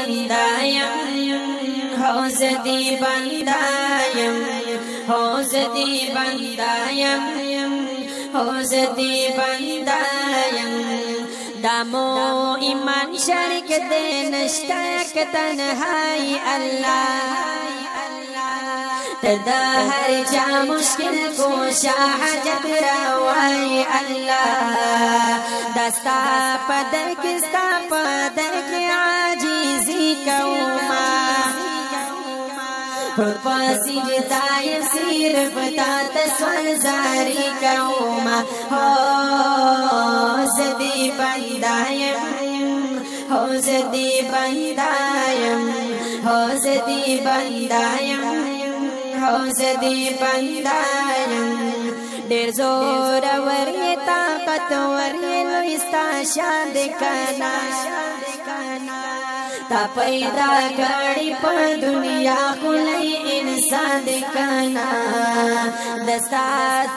بندایم حوزدی بندایم حوزدی بندایم حوزدی بندایم دامو ایمان شرک دے نشتا کہ تنہائی اللہ تدا ہر جا مشکل کو حاجت روائی اللہ دستا پدر کستا پدر کی عاجزی کوما پاسی جتائی صرف تا تسول زاری کوما حوزدی بندایم حوزدی بندایم حوزدی بندایم حوزدی بندایم ډیر زور ورې طاقت ورې لوی ستا شان دې کنا تا پیدا کړی په دنیا کولای انسان دې کنا دستا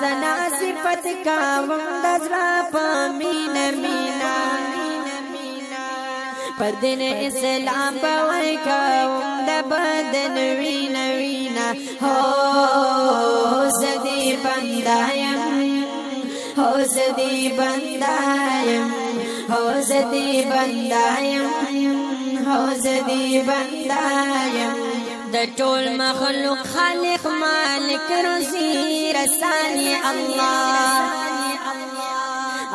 سنا صفت کا وندزرا په مینا مینا پر دین اسلام پوای کوم د بدن وینا وینا حوزدی بندایم حوزدی بندایم حوزدی بندایم حوزدی بندایم د ټول مخلوق خالق مالک رزق رسانی الله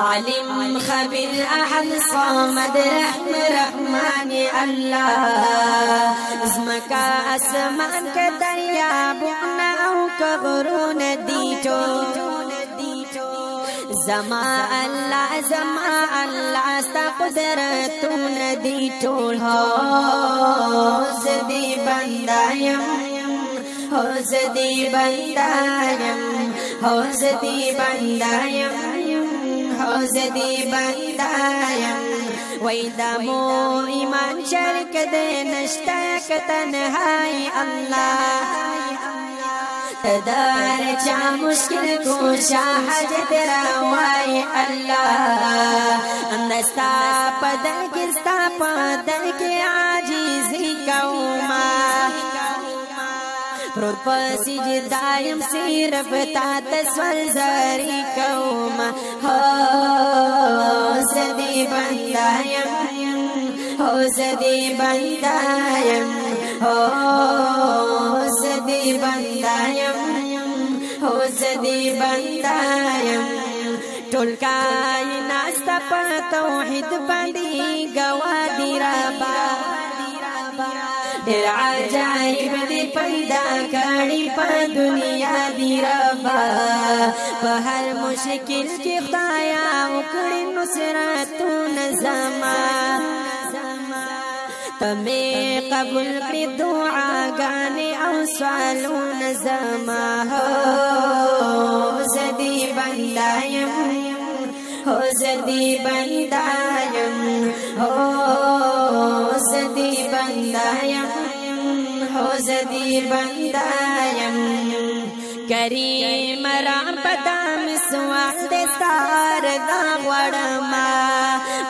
عالم خبير أحد صامد رحم رحمن الله زمكا أسمان كدريابنا أو كغرون ديتو زما الله استا قدرتون ديتو حوزدي بندایم حوزدي بندایم حوزدي بندایم حوزدی بندایم ویدامو ایمان شرک دے نشتا کتنہائی اللہ تدار چا مشکل کوشا حاجت روائی اللہ اندستا پدر کستا پدر کی عاجزی کوما پرور پسی جدایم صرف تا تسول زاری کوما حوزدی بندایم حوزدی بندایم حوزدی بندایم حوزدی بندایم ټول کائنات ستا په توحید باندې گواه ربا ډېر عجایب دې پیدا کړي په دنیا دی ربا په هر مشکل کې خدایا وکړي نصرتونه زما تمه قبول کړي دعاګانې او سوالونه زما حوزدی بندایم حوزدی بندایم حوزدی بندایم حوزدی بندایم کریم رام پدام سوال دستار دا غوڑما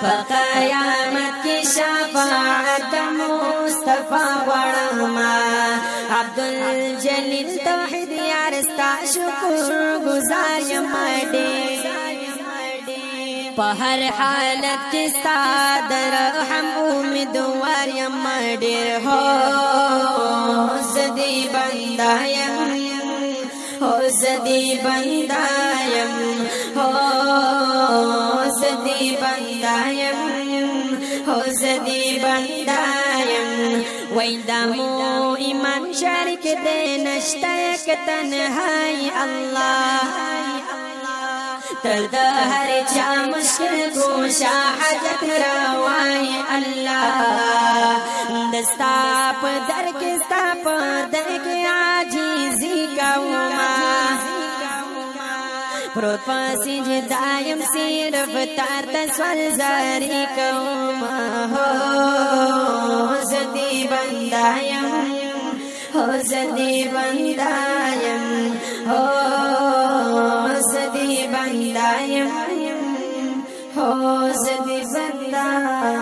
پا قیامت کی شفاعت مصطفیٰ غوڑما عبدالجلیل توحید یارستا شکر گزار یماڈی په هر حالت کې ستا د رحم امیدوار یم ډېر حوزدی بندایم حوزدی بندایم حوزدی بندایم حوزدی بندایم ویدامو ایمان شرک دے نشتا یک تنہائی اللہ تردا ہر چا مشکل کوشا حاجت روائی اللہ دستا پدر کستا پدر کی عاجزی کوما پروت پاسی جدایم صرف تار تسول زاری کوما حوزدی بندایم حوزدی بندایم حوزدی بندایم حوزدی بندایم